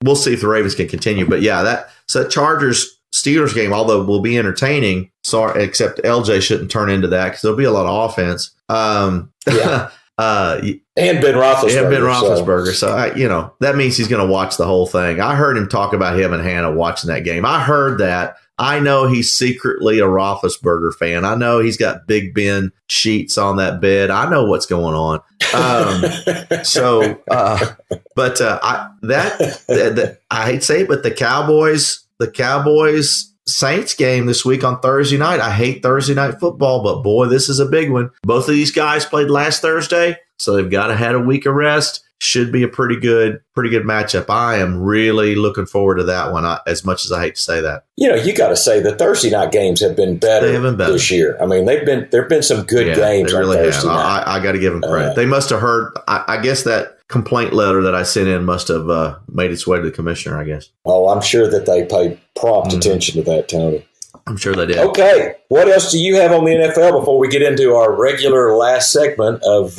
we'll see if the Ravens can continue. But yeah, that Chargers Steelers game, although will be entertaining, except LJ shouldn't turn into that because there'll be a lot of offense. And Ben Roethlisberger. So that means he's going to watch the whole thing. I heard him talk about him and Hannah watching that game. I heard that. I know he's secretly a Roethlisberger fan. I know he's got Big Ben sheets on that bed. I know what's going on. I hate to say it, but the Cowboys Saints game this week on Thursday night. I hate Thursday night football, but boy, this is a big one. Both of these guys played last Thursday, so they've got to have a week of rest. Should be a pretty good matchup. I am really looking forward to that one, as much as I hate to say that. You got to say the Thursday night games have been better this year. I mean, there've been some good games they really on Thursday night. I got to give them credit. They must have heard. I guess that complaint letter that I sent in must have made its way to the commissioner, I guess. Oh, I'm sure that they paid prompt attention to that, Tony. I'm sure they did. Okay. What else do you have on the NFL before we get into our regular last segment of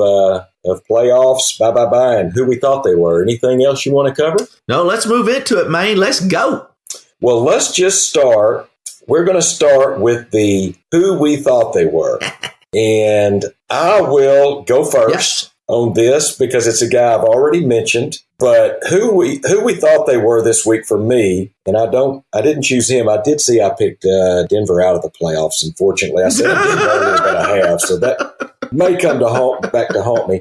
playoffs, bye, and who we thought they were? Anything else you want to cover? No, let's move into it, man. Let's go. Well, let's just start. We're going to start with the who we thought they were. And I will go first on this because it's a guy I've already mentioned. But who we thought they were this week for me, and I didn't choose him. I did see I picked Denver out of the playoffs. Unfortunately, I said I didn't earlier than I have, so that may come back to haunt me,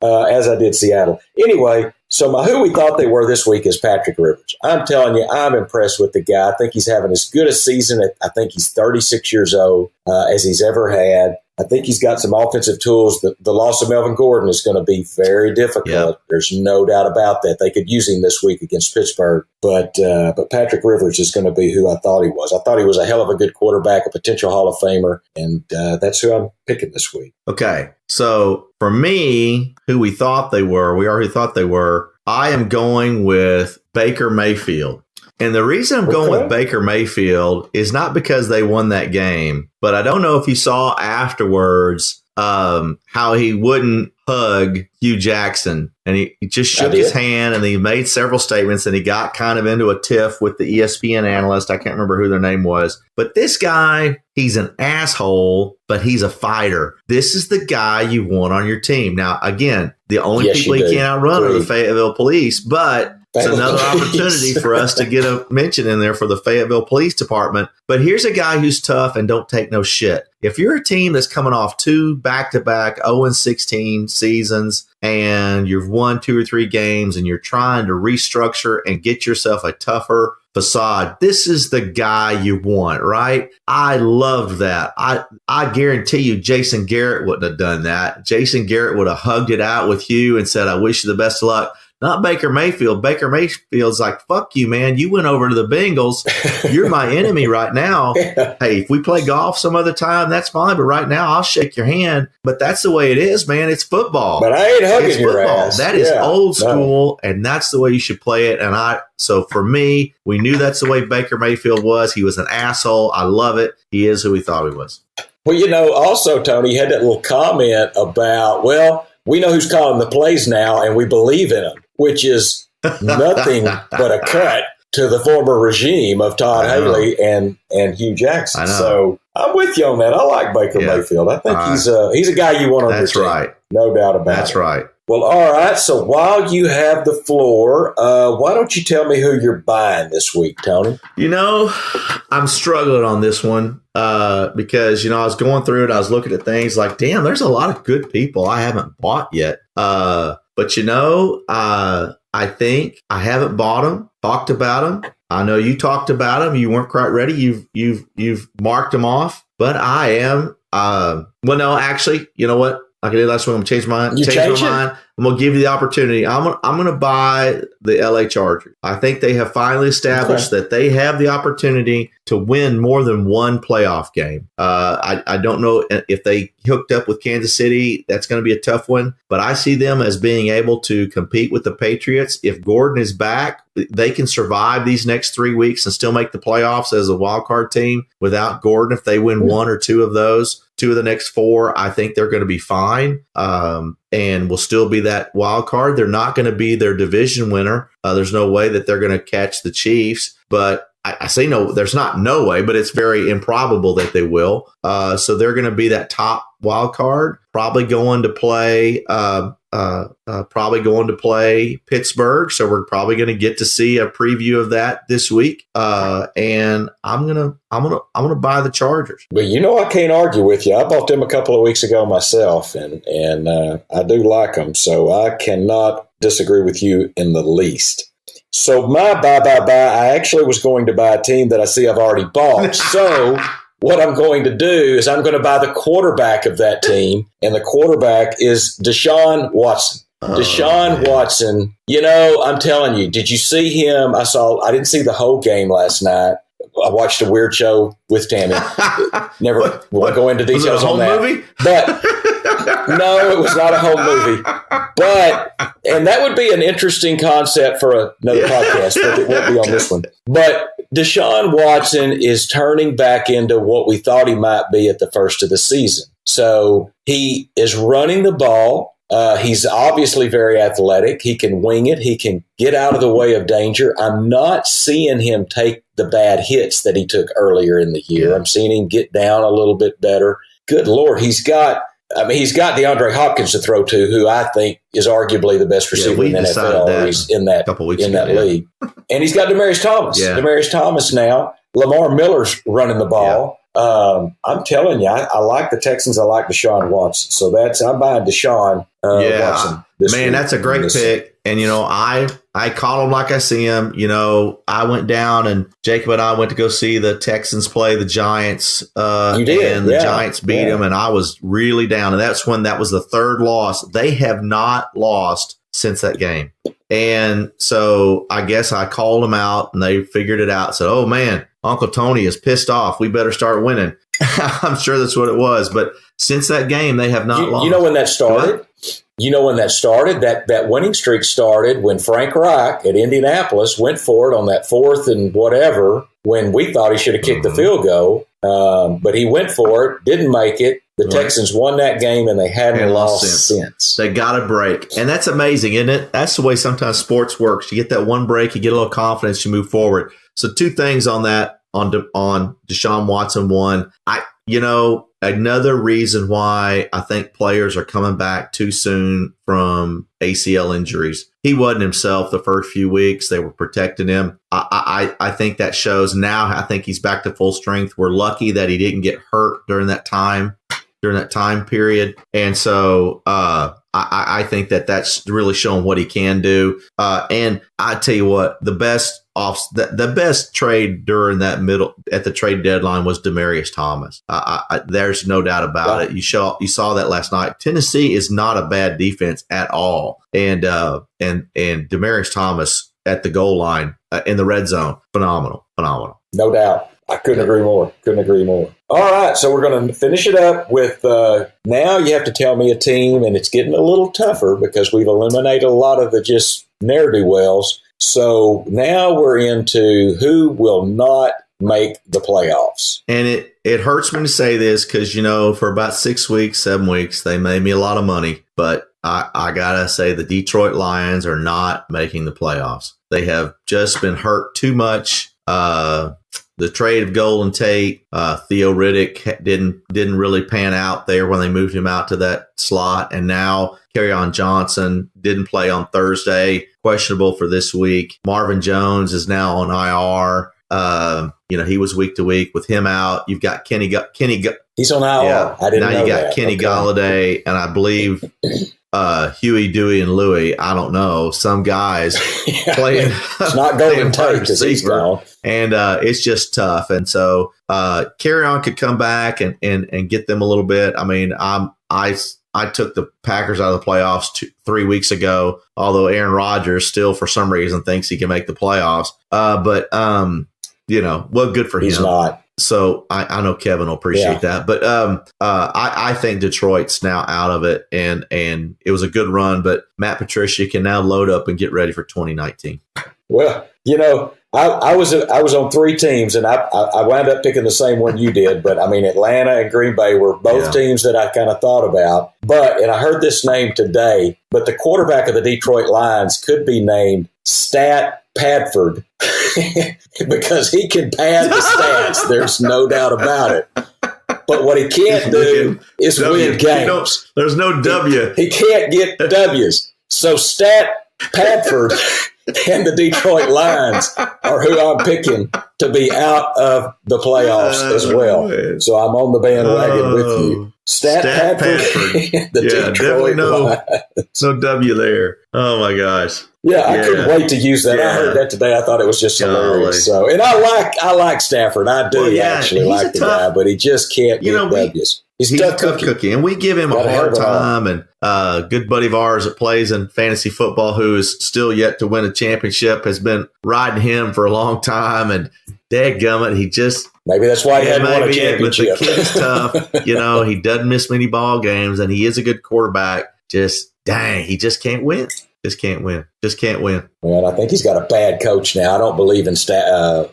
as I did Seattle. Anyway, so my who we thought they were this week is Patrick Rivers. I'm telling you, I'm impressed with the guy. I think he's having as good a season. I think he's 36 years old as he's ever had. I think he's got some offensive tools. The loss of Melvin Gordon is going to be very difficult. Yep. There's no doubt about that. They could use him this week against Pittsburgh. But Patrick Rivers is going to be who I thought he was. I thought he was a hell of a good quarterback, a potential Hall of Famer, and that's who I'm picking this week. Okay. So for me, who we thought they were, we already thought they were, I am going with Baker Mayfield. And the reason I'm going with Baker Mayfield is not because they won that game, but I don't know if you saw afterwards how he wouldn't hug Hugh Jackson. And he just shook his hand and he made several statements and he got kind of into a tiff with the ESPN analyst. I can't remember who their name was. But this guy, he's an asshole, but he's a fighter. This is the guy you want on your team. Now, again, the only people he can't outrun are the Fayetteville Police, but it's another opportunity for us to get a mention in there for the Fayetteville Police Department. But here's a guy who's tough and don't take no shit. If you're a team that's coming off 2 back-to-back 0-16 seasons and you've won 2 or 3 games and you're trying to restructure and get yourself a tougher facade, this is the guy you want, right? I loved that. I guarantee you Jason Garrett wouldn't have done that. Jason Garrett would have hugged it out with you and said, I wish you the best of luck. Not Baker Mayfield. Baker Mayfield's like, fuck you, man. You went over to the Bengals. You're my enemy right now. Hey, if we play golf some other time, that's fine. But right now, I'll shake your hand. But that's the way it is, man. It's football. But I ain't hugging your ass. That is old school, and that's the way you should play it. So for me, we knew that's the way Baker Mayfield was. He was an asshole. I love it. He is who we thought he was. Well, also, Tony, you had that little comment about, we know who's calling the plays now, and we believe in him, which is nothing but a cut to the former regime of Todd Haley and Hugh Jackson. So I'm with you on that. I like Baker Mayfield. I think he's a guy you want on your team. That's right. No doubt about it. That's right. Well, all right. So while you have the floor, why don't you tell me who you're buying this week, Tony? I'm struggling on this one because, I was going through it. I was looking at things like, damn, there's a lot of good people I haven't bought yet. But, I think I haven't bought them, talked about them. I know you talked about them. You weren't quite ready. You've marked them off. But I am. No, actually, you know what? like I did last week. I'm going to change my mind. You change my mind. I'm going to give you the opportunity. I'm going to buy the LA Chargers. I think they have finally established that they have the opportunity to win more than one playoff game. I don't know if they hooked up with Kansas City. That's going to be a tough one. But I see them as being able to compete with the Patriots. If Gordon is back, they can survive these next 3 weeks and still make the playoffs as a wild card team without Gordon. If they win one or two of those, 2 of the next 4, I think they're going to be fine and will still be that wild card. They're not going to be their division winner. There's no way that they're going to catch the Chiefs, but I say no, there's not no way, but it's very improbable that they will. So they're going to be that top wild card, probably going to play Pittsburgh. So we're probably going to get to see a preview of that this week. And I'm gonna buy the Chargers. But I can't argue with you. I bought them a couple of weeks ago myself, and I do like them. So I cannot disagree with you in the least. So my buy, I actually was going to buy a team that I see I've already bought. So what I'm going to do is I'm going to buy the quarterback of that team, and the quarterback is Deshaun Watson. Watson, I'm telling you, did you see him? I didn't see the whole game last night. I watched a weird show with Tammy. Never won't go into details on that. Movie? But no, it was not a whole movie. And that would be an interesting concept for another podcast, but it won't be on this one. But Deshaun Watson is turning back into what we thought he might be at the first of the season. So he is running the ball. He's obviously very athletic. He can wing it. He can get out of the way of danger. I'm not seeing him take the bad hits that he took earlier in the year. I'm seeing him get down a little bit better. Good Lord. He's got DeAndre Hopkins to throw to, who I think is arguably the best receiver in the NFL. He's in that league. And he's got Demaryius Thomas. Yeah. Demaryius Thomas now. Lamar Miller's running the ball. Yeah. I'm telling you, I like the Texans. I like Deshaun Watson. So I'm buying Deshaun Watson this week. That's a great pick. And, I call him like I see him. I went down and Jacob and I went to go see the Texans play the Giants. You did. And the Giants beat them. And I was really down. And that was the third loss. They have not lost since that game. And so I guess I called them out and they figured it out. Said, oh, man, Uncle Tony is pissed off. We better start winning. I'm sure that's what it was. But since that game, they have not lost. You know when that started? That winning streak started when Frank Reich at Indianapolis went for it on that 4th and whatever, when we thought he should have kicked the field goal. But he went for it, didn't make it. The Texans won that game, and they hadn't lost since. They got a break. And that's amazing, isn't it? That's the way sometimes sports works. You get that one break, you get a little confidence, you move forward. So 2 things on that, on Deshaun Watson. One, another reason why I think players are coming back too soon from ACL injuries. He wasn't himself the first few weeks. They were protecting him. I think that shows now. I think he's back to full strength. We're lucky that he didn't get hurt during that time period. And so I think that's really showing what he can do. And I tell you what, the best trade during that at the trade deadline was Demaryius Thomas. There's no doubt about it. You saw that last night. Tennessee is not a bad defense at all. And Demaryius Thomas at the goal line in the red zone, phenomenal. No doubt. I couldn't agree more. All right, so we're going to finish it up with now you have to tell me a team, and it's getting a little tougher because we've eliminated a lot of the just ne'er-do-wells. So now we're into who will not make the playoffs. And it hurts me to say this because, for about 7 weeks, they made me a lot of money. But I got to say the Detroit Lions are not making the playoffs. They have just been hurt too much. The trade of Golden Tate, Theo Riddick didn't really pan out there when they moved him out to that slot. And now Kerryon Johnson didn't play on Thursday, questionable for this week. Marvin Jones is now on IR. He was week to week. With him out, you've got Kenny. He's on IR. Yeah, I didn't know that. Now you got Kenny Golladay, and I believe Huey, Dewey, and Louie. I don't know. Some guys playing. It's not Golden Tate because he's gone. And it's just tough. And so Kerryon could come back and get them a little bit. I mean, I I took the Packers out of the playoffs 3 weeks ago, although Aaron Rodgers still for some reason thinks he can make the playoffs. But good for him. He's not. So I know Kevin will appreciate that. But I think Detroit's now out of it, and it was a good run. But Matt Patricia can now load up and get ready for 2019. Well, I was on 3 teams, and I wound up picking the same one you did. But, I mean, Atlanta and Green Bay were both teams that I kind of thought about. And I heard this name today, but the quarterback of the Detroit Lions could be named Stat Padford because he can pad the stats. There's no doubt about it. But what he can't do is win games. There's no W. He can't get W's. So Stat Padford and the Detroit Lions are who I'm picking to be out of the playoffs as well. So I'm on the bandwagon with you. Stat Padford. The Detroit Lions. No W there. Oh my gosh. Yeah, I couldn't wait to use that. I heard that today. I thought it was just hilarious. So, and I like Stafford. I do actually like the guy, but he just can't get W's. He's a tough cookie, and we give him a hard time. And a good buddy of ours that plays in fantasy football, who is still yet to win a championship, has been riding him for a long time. And dadgummit, he just maybe that's why he hadn't won a championship. But the kid's tough. He doesn't miss many ball games, and he is a good quarterback. He just can't win. Just can't win. Well, I think he's got a bad coach now. I don't believe in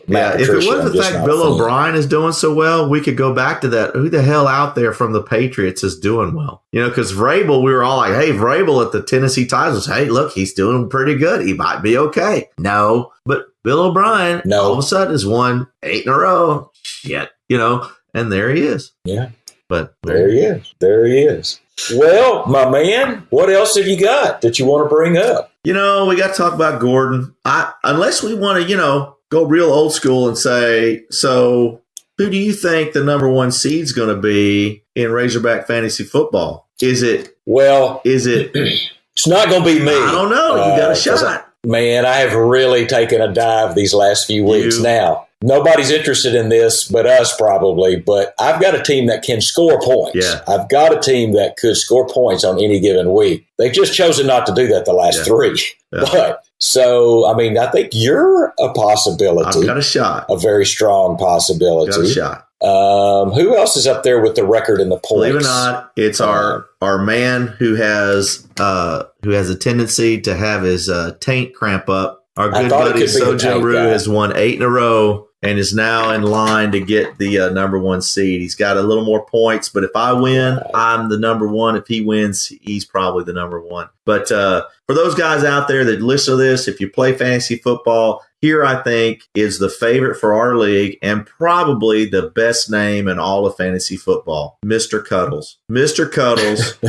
Matt Patricia. If it wasn't the fact Bill O'Brien is doing so well, we could go back to that. Who the hell out there from the Patriots is doing well? Because Vrabel, we were all like, hey, Vrabel at the Tennessee Titans, hey, look, he's doing pretty good. He might be okay. No, but Bill O'Brien all of a sudden has won 8 in a row. Shit, and there he is. Yeah. But there he is. Well, my man, what else have you got that you want to bring up? We got to talk about Gordon. Unless we want to, go real old school and say, so who do you think the number 1 seed is going to be in Razorback fantasy football? Is it? It's not going to be me. I don't know. You got a shot. Man, I have really taken a dive these last few weeks now. Nobody's interested in this but us probably, but I've got a team that can score points. Yeah. I've got a team that could score points on any given week. They've just chosen not to do that the last 3. Yeah. But so, I mean, I think you're a possibility. I've got a shot. A very strong possibility. Got a shot. Who else is up there with the record in the points? Believe it or not, it's our man who has a tendency to have his taint cramp up. Our good buddy Sojo Rue has won 8 in a row and is now in line to get the number 1 seed. He's got a little more points, but if I win, I'm the number 1. If he wins, he's probably the number 1. But for those guys out there that listen to this, if you play fantasy football, here I think is the favorite for our league and probably the best name in all of fantasy football, Mr. Cuddles. Mr. Cuddles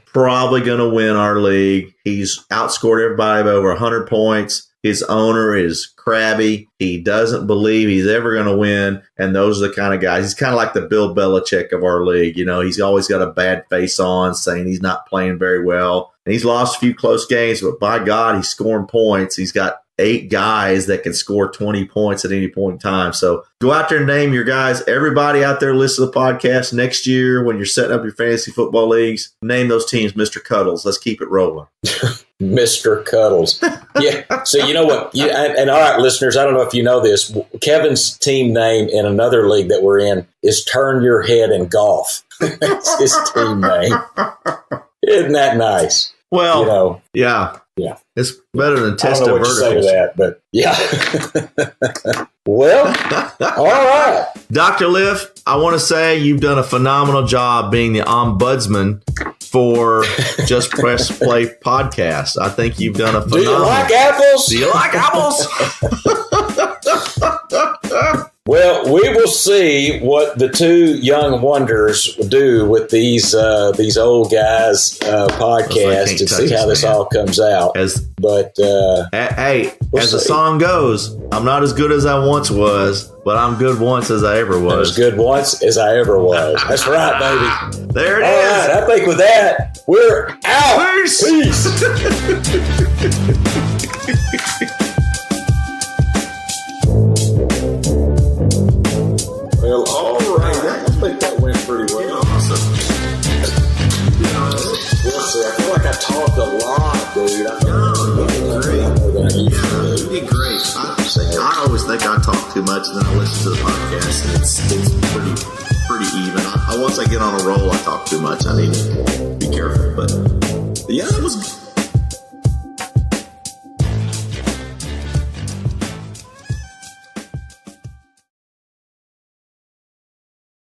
probably going to win our league. He's outscored everybody by over 100 points. His owner is crabby. He doesn't believe he's ever going to win. And those are the kind of guys. He's kind of like the Bill Belichick of our league. He's always got a bad face on, saying he's not playing very well. And he's lost a few close games, but by God, he's scoring points. He's got 8 guys that can score 20 points at any point in time. So go out there and name your guys. Everybody out there listen to the podcast next year when you're setting up your fantasy football leagues. Name those teams Mr. Cuddles. Let's keep it rolling. Mr. Cuddles. Yeah. So you know what? And all right, listeners, I don't know if you know this. Kevin's team name in another league that we're in is Turn Your Head in Golf. That's his team name. Isn't that nice? Well, yeah. It's better than test of verticals. I don't know what to say to that, but yeah. Well, all right. Dr. Liff, I want to say you've done a phenomenal job being the ombudsman for Just Press Play podcast. I think you've done a phenomenal. Do you like apples? Do you like apples? Well, we will see what the 2 young wonders do with these old guys podcast and see how this all comes out. But hey, as the song goes, I'm not as good as I once was, but I'm good once as I ever was. As good once as I ever was. That's right, baby. There it is. All right, I think with that, we're out. Peace. Well, all right. I think that went pretty well. Awesome. much, and then I listen to the podcast, and it's pretty even. Once I get on a roll, I talk too much. I need to be careful, but yeah, it was